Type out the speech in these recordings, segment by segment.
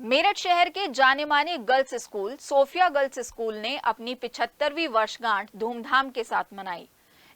मेरठ शहर के जाने माने girls school Sophia girls school ने अपनी 75वीं वर्षगांठ धूमधाम के साथ मनाई।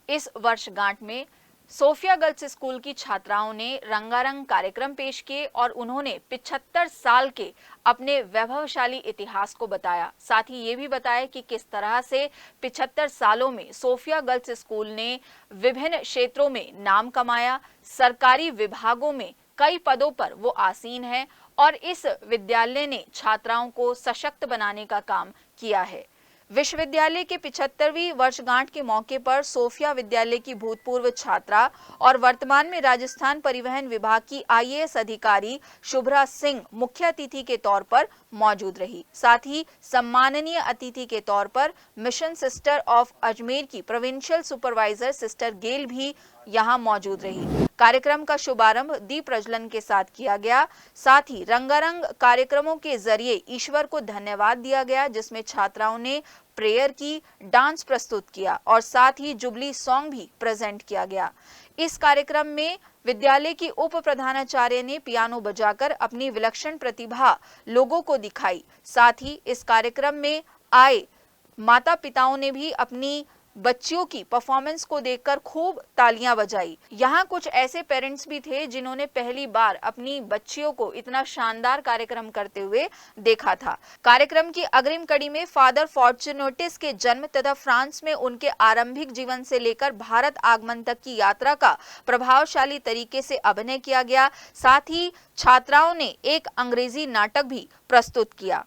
इस वर्षगांठ में सोफिया गर्ल्स स्कूल की छात्राओं ने रंगारंग कार्यक्रम पेश किए और उन्होंने 75 साल के अपने वैभवशाली इतिहास को बताया। साथ ही ये भी बताया कि किस तरह से 75 सालों में सोफिया गर्ल्स स्कूल ने विभिन्न क्षेत्रों में नाम कमाया, सरकारी विभागों में कई पदों पर वो आसीन है और इस विद्यालय ने छात्राओं को सशक्त बनाने का काम किया है। विश्वविद्यालय के 75वीं वर्षगांठ के मौके पर सोफिया विद्यालय की भूतपूर्व छात्रा और वर्तमान में राजस्थान परिवहन विभाग की आईएएस अधिकारी शुभ्रा सिंह मुख्य अतिथि के तौर पर मौजूद रही। साथ ही सम्माननीय अतिथि के तौर पर मिशन सिस्टर ऑफ अजमेर की प्रोविंशियल सुपरवाइजर सिस्टर गेल भी यहां मौजूद रही। कार्यक्रम का शुभारंभ दीप प्रज्वलन के साथ किया गया। साथ ही रंगारंग कार्यक्रमों के जरिए ईश्वर को धन्यवाद दिया गया, जिसमें छात्राओं ने प्रेयर की, डांस प्रस्तुत किया और साथ ही जुबली सॉन्ग भी प्रेजेंट किया गया। इस कार्यक्रम में विद्यालय की उप प्रधानाचार्य ने पियानो बजाकर अपनी विलक्षण प्रतिभा लोगों को दिखाई। साथ ही इस कार्यक्रम में आए माता पिताओं ने भी अपनी बच्चियों की परफॉर्मेंस को देखकर खूब तालियां बजाई। यहाँ कुछ ऐसे पेरेंट्स भी थे जिन्होंने पहली बार अपनी बच्चियों को इतना शानदार कार्यक्रम करते हुए देखा था। कार्यक्रम की अग्रिम कड़ी में फादर फॉर्चुनेटिस के जन्म तथा फ्रांस में उनके आरंभिक जीवन से लेकर भारत आगमन तक की यात्रा का प्रभावशाली तरीके से अभिनय किया गया। साथ ही छात्राओं ने एक अंग्रेजी नाटक भी प्रस्तुत किया।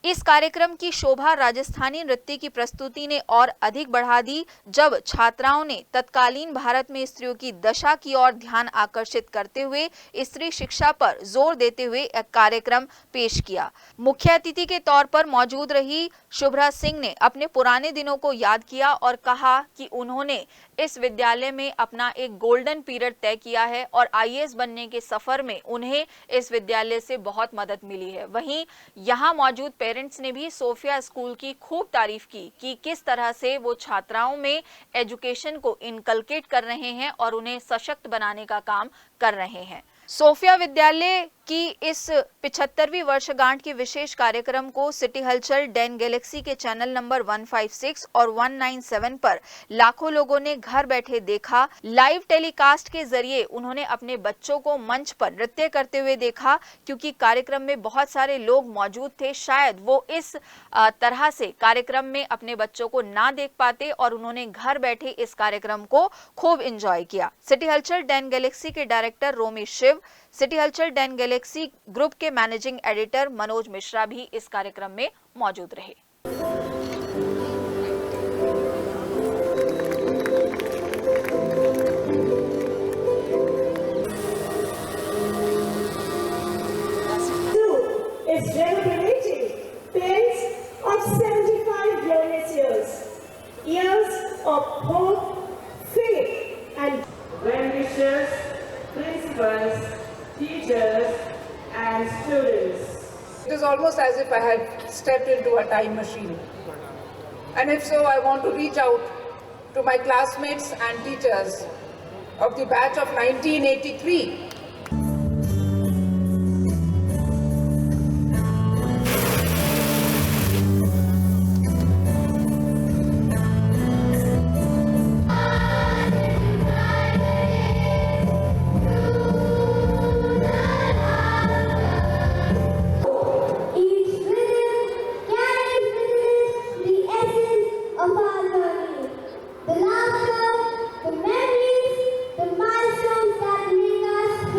इस कार्यक्रम की शोभा राजस्थानी नृत्य की प्रस्तुति ने और अधिक बढ़ा दी, जब छात्राओं ने तत्कालीन भारत में स्त्रियों की दशा की ओर ध्यान आकर्षित करते हुए स्त्री शिक्षा पर जोर देते हुए एक कार्यक्रम पेश किया। मुख्य अतिथि के तौर पर मौजूद रही शुभ्रा सिंह ने अपने पुराने दिनों को याद किया और कहा कि उन्होंने इस विद्यालय में अपना एक गोल्डन पीरियड तय किया है और आईएएस बनने के सफर में उन्हें इस विद्यालय से बहुत मदद मिली है। वहीं यहाँ मौजूद पेरेंट्स ने भी सोफिया स्कूल की खूब तारीफ की कि किस तरह से वो छात्राओं में एजुकेशन को इनकलकेट कर रहे हैं और उन्हें सशक्त बनाने का काम कर रहे हैं। सोफिया विद्यालय की इस 75वीं वर्षगांठ के विशेष कार्यक्रम को सिटी हलचल डैन गैलेक्सी के चैनल नंबर 156 और 197 पर लाखों लोगों ने घर बैठे देखा। लाइव टेलीकास्ट के जरिए उन्होंने अपने बच्चों को मंच पर नृत्य करते हुए देखा, क्योंकि कार्यक्रम में बहुत सारे लोग मौजूद थे। शायद वो इस तरह से कार्यक्रम में अपने बच्चों को ना देख पाते और उन्होंने घर बैठे इस कार्यक्रम को खूब एंजॉय किया। सिटी हलचल डैन गैलेक्सी के डायरेक्टर रोमी शिव, सिटी हलचल डैन गैलेक्सी ग्रुप के मैनेजिंग एडिटर मनोज मिश्रा भी इस कार्यक्रम में मौजूद रहे। Teachers and students. It is almost as if I had stepped into a time machine. And if so, I want to reach out to my classmates and teachers of the batch of 1983. The laughter, the memories, the milestones that make us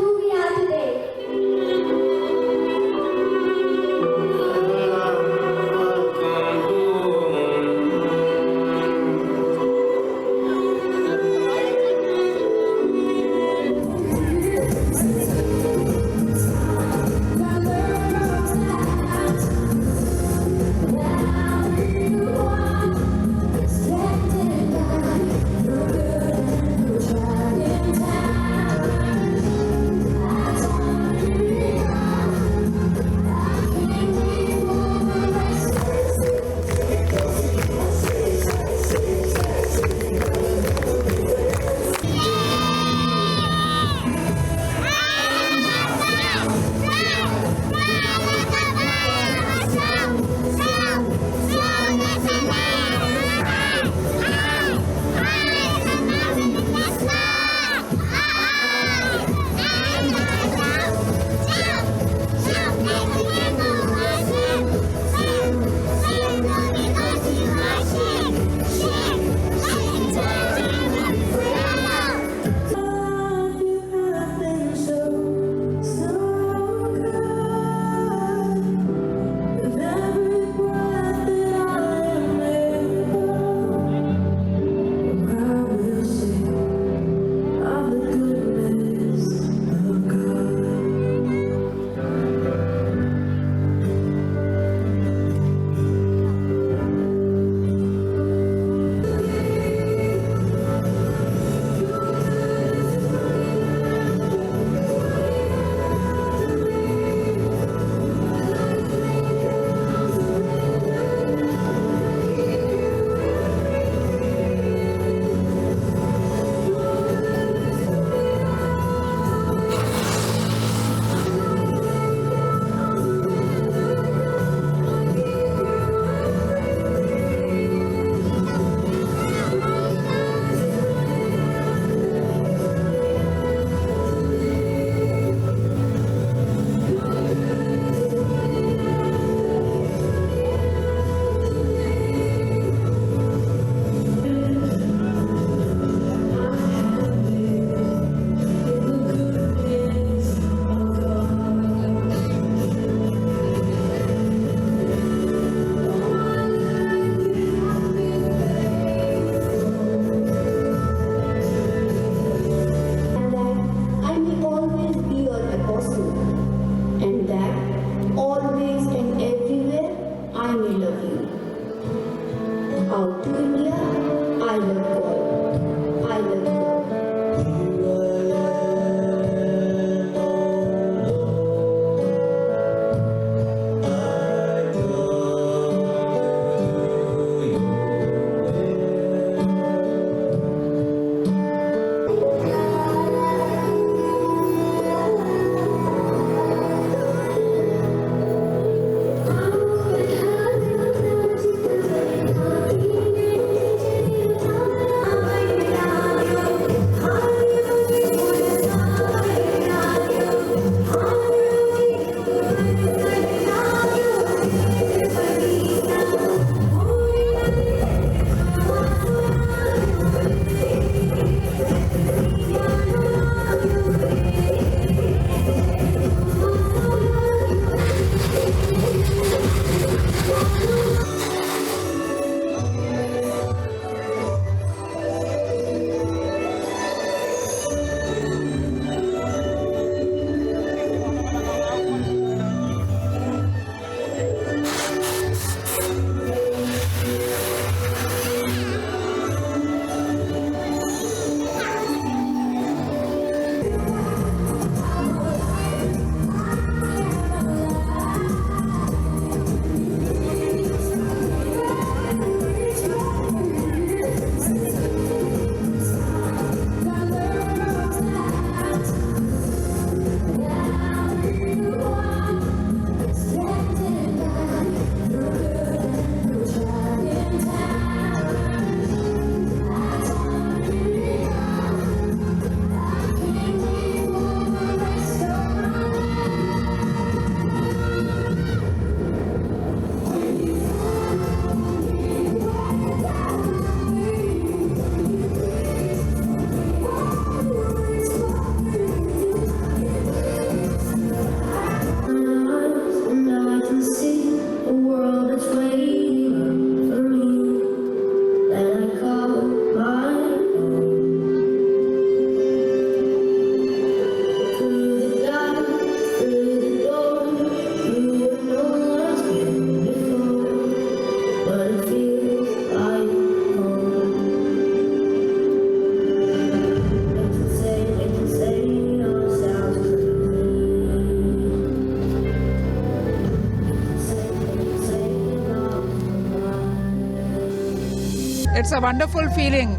It's a wonderful feeling.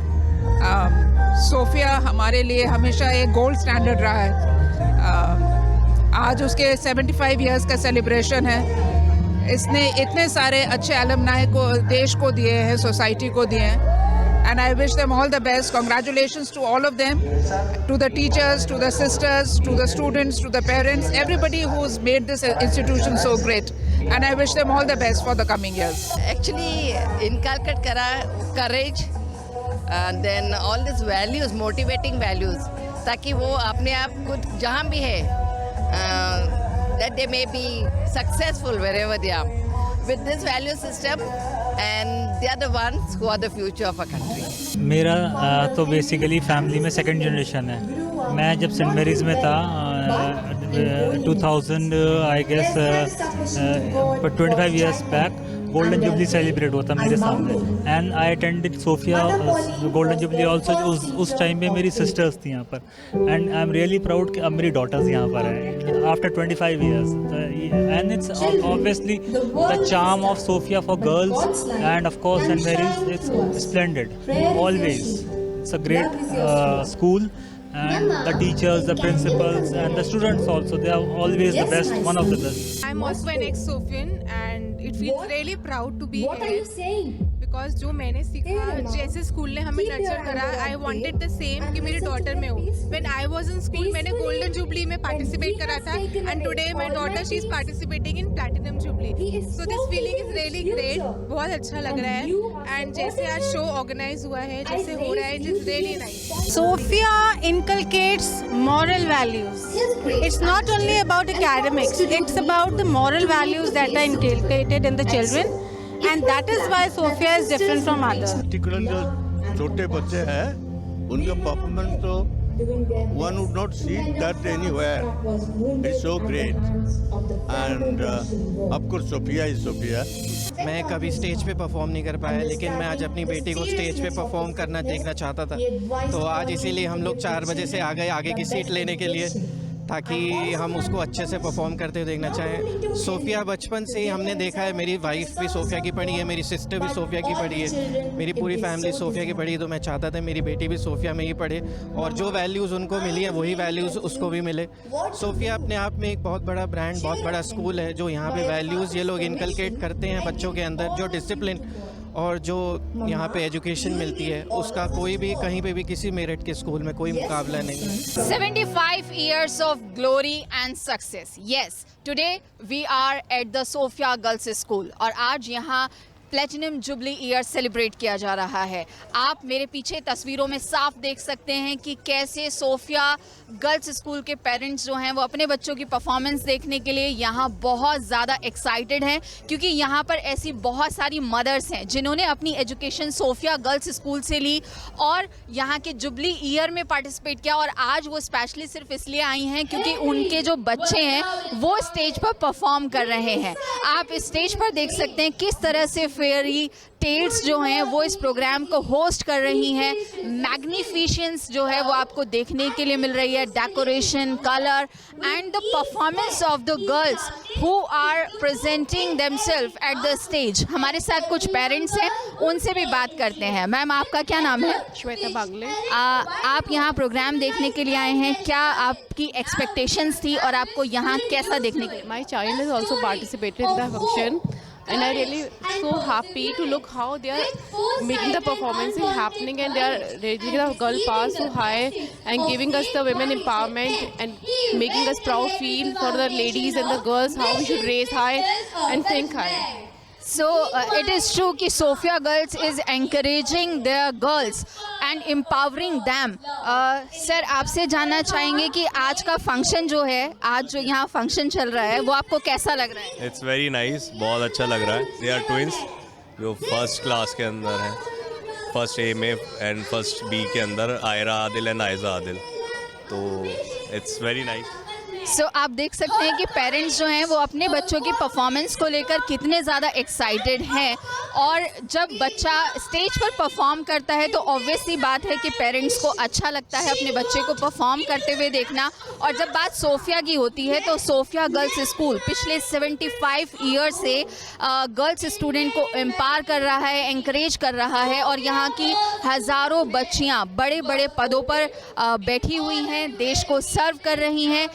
Sophia हमारे लिए हमेशा एक gold standard रहा है. आज उसके 75 years का celebration है. इसने इतने सारे अच्छे एलुमनाई को देश को दिए हैं, सोसाइटी को दिए हैं. And I wish them all the best. Congratulations to all of them, to the teachers, to the sisters, to the students, to the parents, everybody who's made this institution so great. And I wish them all the best for the coming years. Actually, inculcate kara courage and then all these values, motivating values, ताकि वो अपने आप खुद जहाँ भी है, that they may be successful wherever they are. With this value system, and they are the ones who are the future of our country. मेरा तो बेसिकली फैमिली में सेकंड जनरेशन है. मैं जब सेंट मेरीज़ में था 2000 I guess 25 years back golden jubilee celebrate हुआ था मेरे सामने. And I attended Sophia golden jubilee also. उस टाइम में मेरी सिस्टर्स थी यहाँ पर. And I am really proud कि अब मेरी डॉटर्स यहाँ पर हैं after 25 years. And it's obviously the charm of Sophia for girls and of course Saint Mary's. It's splendid always. It's a great school. And the teachers, the principals and the students also, they are always the best, one of the best. I'm also an ex-Sophian and it feels really proud to be here. What are you saying? Because जो मैंने सीखा, जैसे school ने हमें nurture करा, I wanted the same कि मेरी daughter में हो. When I was in school, मैंने गोल्डन जुबली में पार्टिसिपेट करा था and today my daughter she is participating in platinum jubilee. So this feeling is really great. बहुत अच्छा लग रहा है. And जैसे आज शो ऑर्गेनाइज हुआ है, जैसे हो रहा है, it's really nice. Sophia inculcates moral values. It's not only about academics, it's about the moral values that are inculcated in the children, and that is why Sophia is different from others. Particular जो छोटे बच्चे हैं उनका performance तो one would not see that anywhere. It's so great. And of course Sophia is Sophia. मैं कभी stage पे perform नहीं कर पाया, लेकिन मैं आज अपनी बेटी को स्टेज पे परफॉर्म करना देखना चाहता था. तो आज इसीलिए हम लोग 4 बजे से आ गए आगे की सीट लेने के लिए, ताकि हम उसको अच्छे से परफॉर्म करते हुए देखना चाहें. सोफिया बचपन से ही हमने देखा है. मेरी वाइफ भी सोफिया की पढ़ी है, मेरी सिस्टर भी सोफिया की पढ़ी है, मेरी पूरी फैमिली सोफिया की पढ़ी है. तो मैं चाहता था मेरी बेटी भी सोफिया में ही पढ़े और जो वैल्यूज़ उनको मिली है वही वैल्यूज़ उसको भी मिले. सोफिया अपने आप में एक बहुत बड़ा ब्रांड, बहुत बड़ा स्कूल है जो यहाँ पे वैल्यूज़ ये लोग इनकलकेट करते हैं बच्चों के अंदर. जो डिसिप्लिन और जो यहाँ पे एजुकेशन मिलती है उसका कोई भी कहीं पे भी किसी मेरिट के स्कूल में कोई मुकाबला नहीं है. 75 years of glory and success. Yes, today we are at the Sophia Girls School और आज यहाँ प्लेटिनम जुबली ईयर सेलिब्रेट किया जा रहा है. आप मेरे पीछे तस्वीरों में साफ देख सकते हैं कि कैसे सोफिया गर्ल्स स्कूल के पेरेंट्स जो हैं वो अपने बच्चों की परफॉर्मेंस देखने के लिए यहाँ बहुत ज़्यादा एक्साइटेड हैं, क्योंकि यहाँ पर ऐसी बहुत सारी मदर्स हैं जिन्होंने अपनी एजुकेशन सोफिया गर्ल्स स्कूल से ली और यहाँ के जुबली ईयर में पार्टिसिपेट किया. और आज वो स्पेशली सिर्फ इसलिए आई हैं क्योंकि उनके जो बच्चे हैं वो स्टेज पर परफॉर्म कर रहे हैं. आप इस स्टेज पर देख सकते हैं किस तरह से फेयरी टेल्स जो हैं वो इस प्रोग्राम को होस्ट कर रही हैं. मैग्निफिशेंस जो है वो आपको देखने के लिए मिल रही है. Decoration, colour and the performance of the girls who are presenting themselves at the stage. हमारे साथ कुछ पेरेंट्स हैं, उनसे भी बात करते हैं. मैम, आपका क्या नाम है? श्वेता बागले. आप यहाँ प्रोग्राम देखने के लिए आए हैं. क्या आपकी एक्सपेक्टेशंस थी और आपको यहाँ कैसा देखने के लिए? My child has also participated in the function and I really so happy to look how they are making the performance is happening and they are raising the girl power so high and giving us the women empowerment and making us proud feel for the ladies and the girls how we should raise high and think high. So it is true कि Sophia Girls is encouraging their girls and empowering them. Sir, आपसे जानना चाहेंगे कि आज का function जो है, आज जो यहाँ फंक्शन चल रहा है, वो आपको कैसा लग रहा है? इट्स वेरी नाइस, बहुत अच्छा लग रहा है. दे आर ट्विंस जो फर्स्ट क्लास के अंदर हैं, फर्स्ट ए में एंड फर्स्ट बी के अंदर, आयरा आदिल एंड आयजा आदिल. तो इट्स वेरी नाइस. सो आप देख सकते हैं कि पेरेंट्स जो हैं वो अपने बच्चों की परफॉर्मेंस को लेकर कितने ज़्यादा एक्साइटेड हैं, और जब बच्चा स्टेज पर परफॉर्म करता है तो ऑब्वियसली बात है कि पेरेंट्स को अच्छा लगता है अपने बच्चे को परफॉर्म करते हुए देखना। और जब बात सोफिया की होती है तो सोफिया गर्ल्स स्कूल पिछले 75 ईयर से गर्ल्स स्टूडेंट को एम्पावर कर रहा है, एंकरेज कर रहा है, और यहाँ की हज़ारों बच्चियाँ बड़े बड़े पदों पर बैठी हुई हैं, देश को सर्व कर रही हैं।